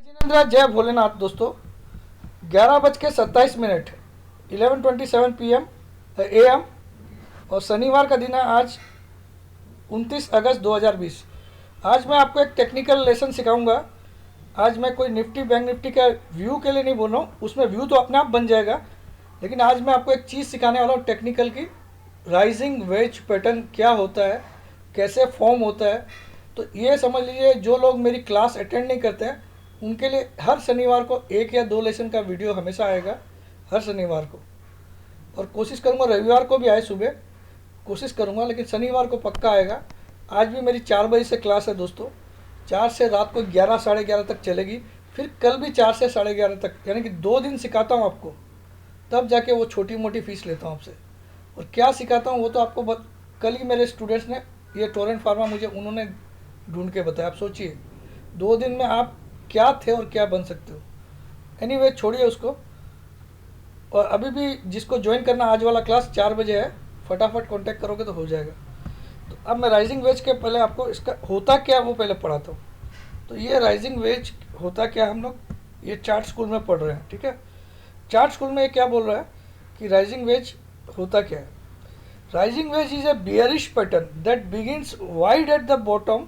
जिनेन्द्र जय भोलेनाथ दोस्तों। 11:27 11:27 AM और शनिवार का दिन है आज 29 अगस्त 2020। आज मैं आपको एक टेक्निकल लेसन सिखाऊंगा। आज मैं कोई निफ्टी बैंक निफ्टी का व्यू के लिए नहीं बोल रहा हूँ, उसमें व्यू तो अपने आप बन जाएगा, लेकिन आज मैं आपको एक चीज़ सिखाने वाला हूँ टेक्निकल की। राइजिंग वेज पैटर्न क्या होता है, कैसे फॉर्म होता है। तो ये समझ लीजिए, जो लोग मेरी क्लास अटेंड नहीं करते हैं उनके लिए हर शनिवार को 1 या 2 लेसन का वीडियो हमेशा आएगा, हर शनिवार को। और कोशिश करूँगा रविवार को भी आए सुबह, कोशिश करूँगा, लेकिन शनिवार को पक्का आएगा। आज भी मेरी 4 बजे से क्लास है दोस्तों, 4 से रात को 11 साढ़े 11 तक चलेगी। फिर कल भी 4 से साढ़े 11 तक, यानी कि 2 दिन सिखाता हूँ आपको, तब जाके वो छोटी मोटी फीस लेता हूँ आपसे। और क्या सिखाता हूँ वो तो आपको कल ही मेरे स्टूडेंट्स ने, ये टोरेंट फार्मा मुझे उन्होंने ढूंढ के बताया। आप सोचिए 2 दिन में आप क्या थे और क्या बन सकते हो। एनीवे छोड़िए उसको। और अभी भी जिसको ज्वाइन करना, आज वाला क्लास 4 बजे है, फटाफट कांटेक्ट करोगे तो हो जाएगा। तो अब मैं राइजिंग वेज के पहले आपको इसका होता क्या वो पहले पढ़ाता हूँ। तो ये राइजिंग वेज होता क्या, हम लोग ये चार्ट स्कूल में पढ़ रहे हैं, ठीक है। चार्ट स्कूल में ये क्या बोल रहा है कि राइजिंग वेज होता क्या है। Rising wedge is a bearish pattern that begins wide at the bottom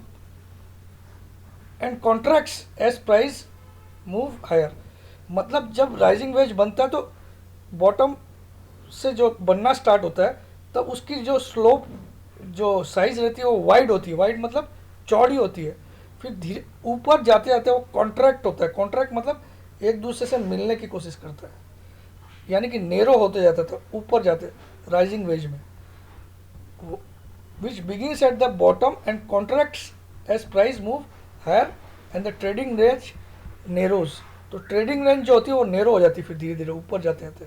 and contracts as price move higher. मतलब जब राइजिंग वेज बनता है तो बॉटम से जो बनना स्टार्ट होता है, तब उसकी जो स्लोप, जो साइज रहती है वो वाइड होती है। वाइड मतलब चौड़ी होती है। फिर धीरे ऊपर जाते जाते वो कॉन्ट्रैक्ट होता है। कॉन्ट्रैक्ट मतलब एक दूसरे से मिलने की कोशिश करता है, यानी कि नेरो होते जाता था ऊपर जाते राइजिंग वेज में, which begins at the bottom and contracts as price move higher and the trading range narrows. तो ट्रेडिंग रेंज जो होती है वो नेरो हो जाती है, फिर धीरे धीरे ऊपर जाते जाते।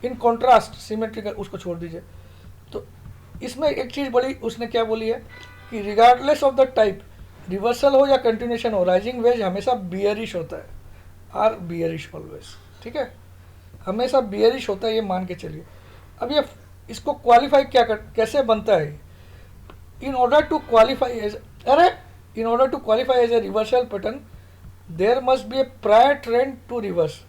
इन कॉन्ट्रास्ट सिमेट्रिकल, उसको छोड़ दीजिए। तो इसमें एक चीज़ बड़ी उसने क्या बोली है कि regardless of the type, reversal हो या कंटिन्यूशन हो, राइजिंग वेज हमेशा बियरिश होता है। आर बियरिश ऑलवेज, ठीक है, हमेशा बियरिश होता है, ये मान के चलिए। अब ये इसको क्वालिफाई कैसे बनता है। In order to qualify as in order to qualify as a reversal pattern, there must be a prior trend to reverse.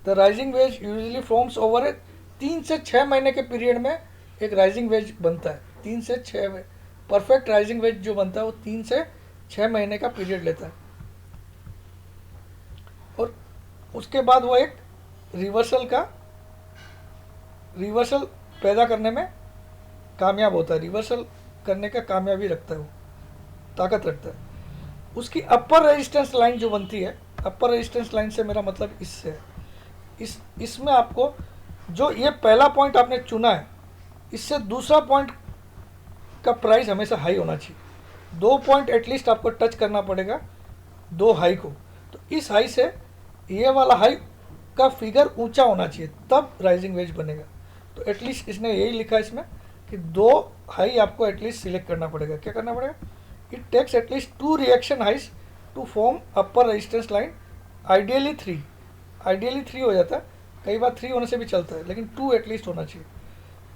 The rising wedge usually forms over a 3 से 6 महीने के पीरियड में एक राइजिंग वेज बनता है। 3 से 6 में perfect rising veg जो बनता है वो 3 से 6 महीने का पीरियड लेता है, और उसके बाद वो एक रिवर्सल पैदा करने में कामयाब होता है। रिवर्सल करने का कामयाबी रखता है, वो ताकत रखता है। उसकी अपर रेजिस्टेंस लाइन जो बनती है, अपर रेजिस्टेंस लाइन से मेरा मतलब इससे है, इसमें आपको जो ये पहला पॉइंट आपने चुना है, इससे दूसरा पॉइंट का प्राइस हमेशा हाई होना चाहिए। 2 पॉइंट एटलीस्ट आपको टच करना पड़ेगा, 2 हाई को। तो इस हाई से ये वाला हाई का फिगर ऊंचा होना चाहिए, तब राइजिंग वेज बनेगा। तो एटलीस्ट इसने यही लिखा है इसमें कि 2 हाई आपको एटलीस्ट सिलेक्ट करना पड़ेगा। क्या करना पड़ेगा? It takes at least 2 reaction highs to form upper resistance line, ideally 3। Ideally 3 हो जाता है, कई बार 3 होने से भी चलता है, लेकिन 2 एटलीस्ट होना चाहिए।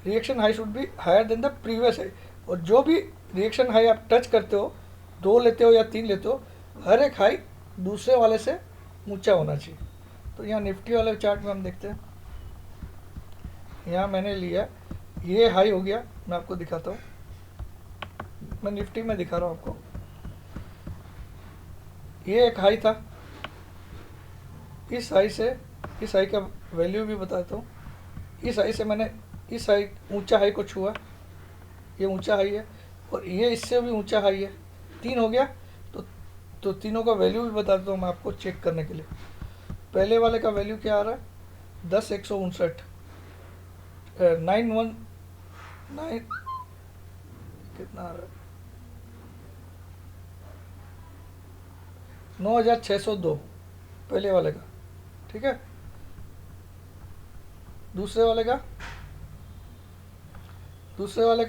Reaction high should be higher than the previous high. और जो भी रिएक्शन हाई आप टच करते हो, 2 लेते हो या 3 लेते हो, हर एक हाई दूसरे वाले से ऊंचा होना चाहिए। तो यहाँ निफ्टी वाले चार्ट में हम देखते हैं, यहाँ मैंने लिया, ये हाई हो गया, मैं आपको दिखाता हूँ। मैं निफ्टी में दिखा रहा हूँ आपको, ये एक हाई था। इस हाई का वैल्यू भी बताता हूँ। इस हाई से मैंने इस हाई ऊंचा हाई को छुआ, ये ऊंचा हाई है, और ये इससे भी ऊंचा हाई है। 3 हो गया। तो तीनों का वैल्यू भी बताता हूँ मैं आपको चेक करने के लिए। पहले वाले का वैल्यू क्या आ रहा है? 10,159 919 कितना आ रहा है? 9,602 पहले वाले का, ठीक है। दूसरे वाले का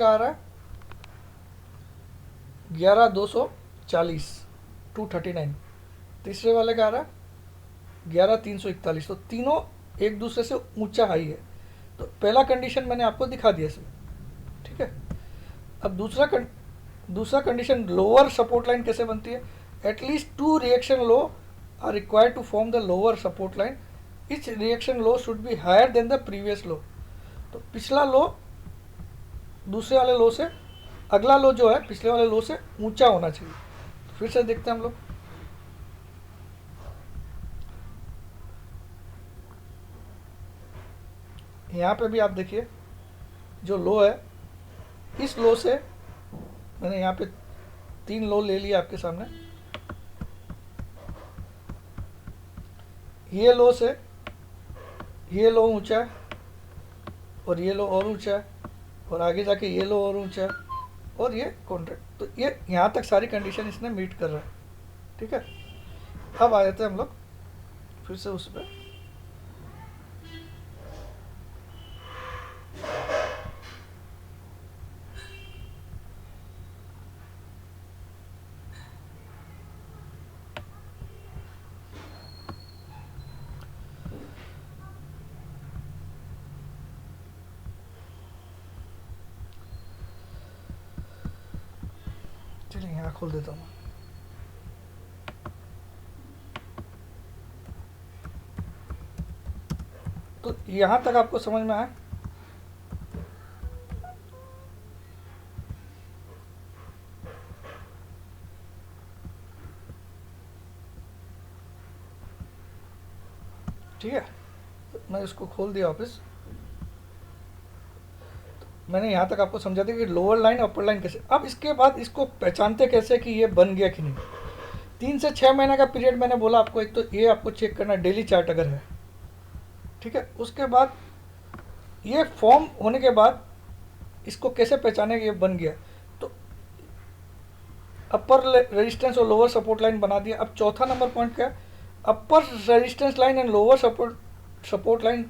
आ रहा है 11,240 239। तीसरे वाले का आ रहा है 11,341। तो तीनों एक दूसरे से ऊंचा हाई है। तो पहला कंडीशन मैंने आपको दिखा दिया इसमें, ठीक है। अब दूसरा कंडीशन, लोअर सपोर्ट लाइन कैसे बनती है? At least 2 reaction low are required to form the lower support line, each reaction low should be higher than the previous low. तो पिछला लो दूसरे वाले लो से, अगला लो जो है पिछले वाले लो से ऊंचा होना चाहिए। तो फिर से देखते हैं हम लोग। यहाँ पे भी आप देखिए जो लो है, इस लो से मैंने यहाँ पे 3 लो ले लिया आपके सामने। ये लो से ये लो ऊंचा है और ये लो और ऊंचा है और आगे जाके ये लो और ऊंचा है और ये कॉन्ट्रैक्ट। तो ये यहाँ तक सारी कंडीशन इसने मीट कर रहा है, ठीक है। अब आ जाते हैं हम लोग फिर से उस पर। चलिए यहाँ खोल देता हूँ। तो यहाँ तक आपको समझ में आया? ठीक है, तो मैं इसको खोल दिया वापस। तो मैंने यहाँ तक आपको समझा दिया कि लोअर लाइन अपर लाइन कैसे। अब इसके बाद इसको पहचानते कैसे कि ये बन गया कि नहीं। 3 से 6 महीने का पीरियड मैंने बोला आपको। एक तो ये आपको चेक करना डेली चार्ट अगर है, ठीक है। उसके बाद ये फॉर्म होने के बाद इसको कैसे पहचाने कि ये बन गया। तो अपर रेजिस्टेंस और लोअर सपोर्ट लाइन बना दिया। अब चौथा नंबर पॉइंट क्या है, upper resistance line and lower support line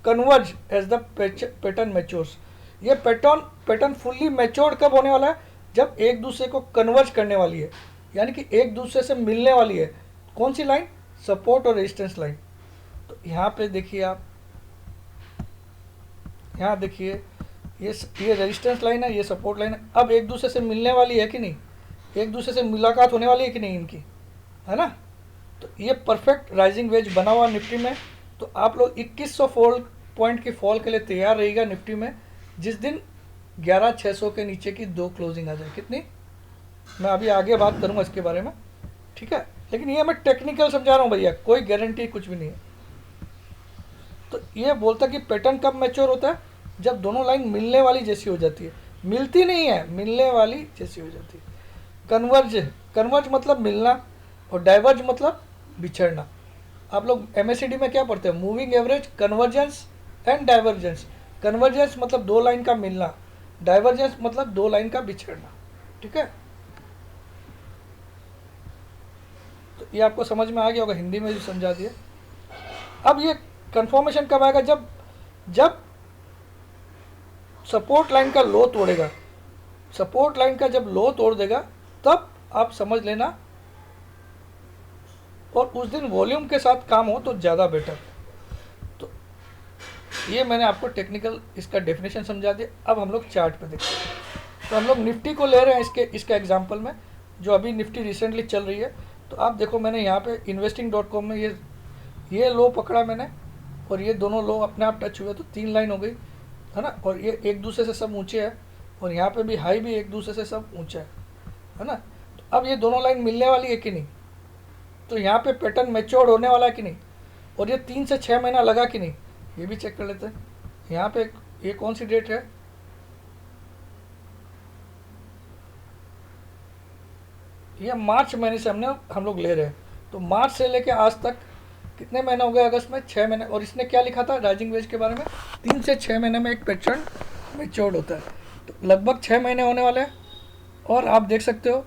converge as the pattern matures. ये पैटर्न फुल्ली मैच्योर्ड कब होने वाला है, जब एक दूसरे को कन्वर्ज करने वाली है, यानी कि एक दूसरे से मिलने वाली है। कौन सी लाइन, सपोर्ट और रेजिस्टेंस लाइन। तो यहाँ पे देखिए आप, यहाँ देखिए ये रेजिस्टेंस लाइन है, ये सपोर्ट लाइन है। अब एक दूसरे से मिलने वाली है कि नहीं, एक दूसरे से मुलाकात होने वाली है कि नहीं इनकी, है ना। तो ये परफेक्ट राइजिंग वेज बना हुआ निफ्टी में। तो आप लोग 2100 पॉइंट की फॉल के लिए तैयार रहिएगा निफ्टी में, जिस दिन 11600 के नीचे की 2 क्लोजिंग आ जाए। कितनी, मैं अभी आगे बात करूंगा इसके बारे में, ठीक है। लेकिन ये मैं टेक्निकल समझा रहा हूँ भैया, कोई गारंटी कुछ भी नहीं है। तो ये बोलता कि पैटर्न कब मैच्योर होता है, जब दोनों लाइन मिलने वाली जैसी हो जाती है। मिलती नहीं है, मिलने वाली जैसी हो जाती है। कन्वर्ज मतलब मिलना और डाइवर्ज मतलब बिछड़ना। आप लोग MACD में क्या पढ़ते हैं, moving average, convergence and divergence. Convergence मतलब 2 लाइन का मिलना, डाइवर्जेंस मतलब 2 लाइन का बिछड़ना, ठीक है। तो ये आपको समझ में आ गया होगा, हिंदी में भी समझा दिया। अब ये कंफर्मेशन कब आएगा, जब सपोर्ट लाइन का लो तोड़ेगा। सपोर्ट लाइन का जब लो तोड़ देगा तब आप समझ लेना, और उस दिन वॉल्यूम के साथ काम हो तो ज़्यादा बेटर। तो ये मैंने आपको टेक्निकल इसका डेफिनेशन समझा दिया। अब हम लोग चार्ट पे देखते हैं। तो हम लोग निफ्टी को ले रहे हैं इसका एग्जांपल में, जो अभी निफ्टी रिसेंटली चल रही है। तो आप देखो, मैंने यहाँ पे investing.com में ये लो पकड़ा मैंने, और ये दोनों लो अपने आप टच हुए, तो 3 लाइन हो गई, है ना। और ये एक दूसरे से सब ऊंचे है, और यहाँ पे भी हाई भी एक दूसरे से सब ऊंचा है ना। तो अब ये दोनों लाइन मिलने वाली है कि नहीं, तो यहाँ पे पैटर्न मैच्योर्ड होने वाला है कि नहीं, और ये 3 से 6 महीना लगा कि नहीं, ये भी चेक कर लेते हैं। यहाँ पे ये कौन सी डेट है, ये मार्च महीने से हम लोग ले रहे हैं। तो मार्च से लेके आज तक कितने महीने हो गए, अगस्त में 6 महीने। और इसने क्या लिखा था राइजिंग वेज के बारे में, 3 से 6 महीने में एक पैटर्न मैच्योर्ड होता है। तो लगभग 6 महीने होने वाले हैं। और आप देख सकते हो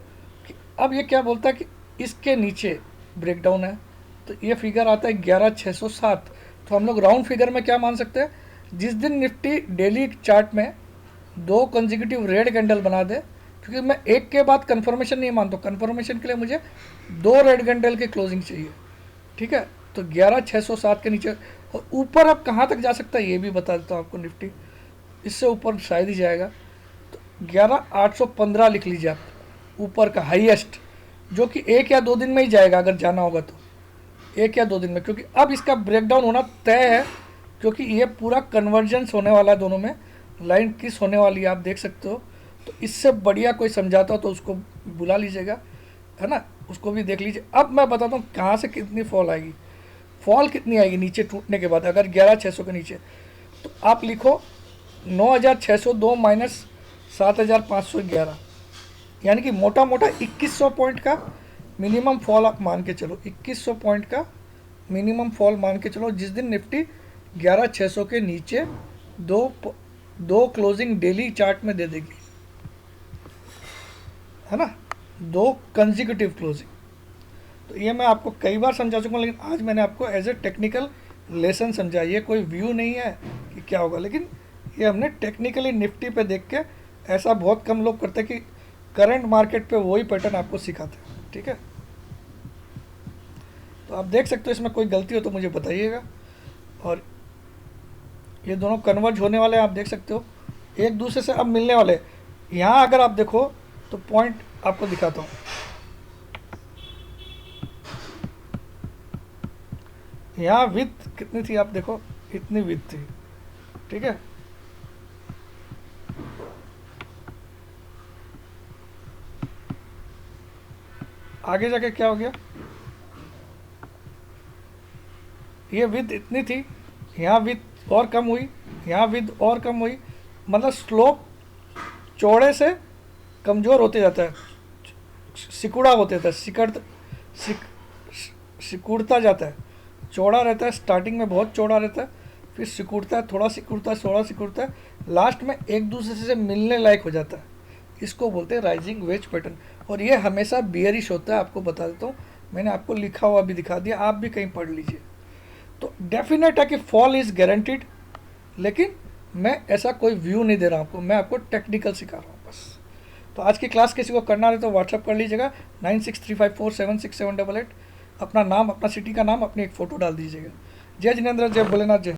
कि अब ये क्या बोलता है कि इसके नीचे ब्रेकडाउन है। तो ये फिगर आता है 11607। तो हम लोग राउंड फिगर में क्या मान सकते हैं, जिस दिन निफ्टी डेली चार्ट में 2 कंसेक्यूटिव रेड कैंडल बना दे, क्योंकि मैं एक के बाद कंफर्मेशन नहीं मानता, कंफर्मेशन के लिए मुझे 2 रेड कैंडल की क्लोजिंग चाहिए, ठीक है। तो 11607 के नीचे, और ऊपर अब कहाँ तक जा सकता है ये भी बता देता हूँ आपको। निफ्टी इससे ऊपर शायद ही जाएगा, तो 11815 लिख लीजिए आप, ऊपर का हाईएस्ट, जो कि 1 या 2 दिन में ही जाएगा अगर जाना होगा तो, 1 या 2 दिन में, क्योंकि अब इसका ब्रेकडाउन होना तय है, क्योंकि ये पूरा कन्वर्जेंस होने वाला है दोनों में, लाइन किस होने वाली है आप देख सकते हो। तो इससे बढ़िया कोई समझाता हो तो उसको बुला लीजिएगा, है ना, उसको भी देख लीजिए। अब मैं बताता हूँ कहाँ से कितनी फॉल आएगी, फॉल कितनी आएगी नीचे टूटने के बाद अगर 11,600 के नीचे। तो आप लिखो 9,602 माइनस 7,511, यानी कि मोटा मोटा 2100 पॉइंट का मिनिमम फॉल आप मान के चलो, 2100 पॉइंट का मिनिमम फॉल मान के चलो, जिस दिन निफ्टी 11,600 के नीचे दो क्लोजिंग डेली चार्ट में दे देगी, है ना, 2 कंजिक्यूटिव क्लोजिंग। तो ये मैं आपको कई बार समझा चुका हूँ, लेकिन आज मैंने आपको एज ए टेक्निकल लेसन समझा। ये कोई व्यू नहीं है कि क्या होगा, लेकिन ये हमने टेक्निकली निफ्टी पे देख के, ऐसा बहुत कम लोग करते हैं कि करंट मार्केट पे वही पैटर्न आपको सिखाते हैं, ठीक है। तो आप देख सकते हो, इसमें कोई गलती हो तो मुझे बताइएगा। और ये दोनों कन्वर्ज होने वाले हैं, आप देख सकते हो एक दूसरे से अब मिलने वाले। यहाँ अगर आप देखो तो पॉइंट आपको दिखाता हूँ, यहाँ विड्थ कितनी थी आप देखो, इतनी विड्थ थी, ठीक है। आगे जाके क्या हो गया, ये विड्थ इतनी थी, यहाँ विड्थ और कम हुई, यहाँ विड्थ और कम हुई, मतलब स्लोप चौड़े से कमज़ोर होते जाता है, सिकुड़ा होते जाता है, सिकुड़ता जाता है, चौड़ा रहता है, स्टार्टिंग में बहुत चौड़ा रहता है, फिर सिकुड़ता है, थोड़ा सिकुड़ता है, थोड़ा सिकुड़ता है, लास्ट में एक दूसरे से मिलने लायक हो जाता है। इसको बोलते हैं राइजिंग वेज पैटर्न, और ये हमेशा बियरिश होता है। आपको बता देता हूँ, मैंने आपको लिखा हुआ भी दिखा दिया, आप भी कहीं पढ़ लीजिए। तो डेफिनेट है कि फॉल इज़ गारंटीड, लेकिन मैं ऐसा कोई व्यू नहीं दे रहा आपको, मैं आपको टेक्निकल सिखा रहा हूँ बस। तो आज की क्लास किसी को करना रहे तो व्हाट्सअप कर लीजिएगा 9635476788। अपना नाम, अपना सिटी का नाम, अपनी एक फ़ोटो डाल दीजिएगा। जय जिनेंद्र, जय भोलेनाथ, जय।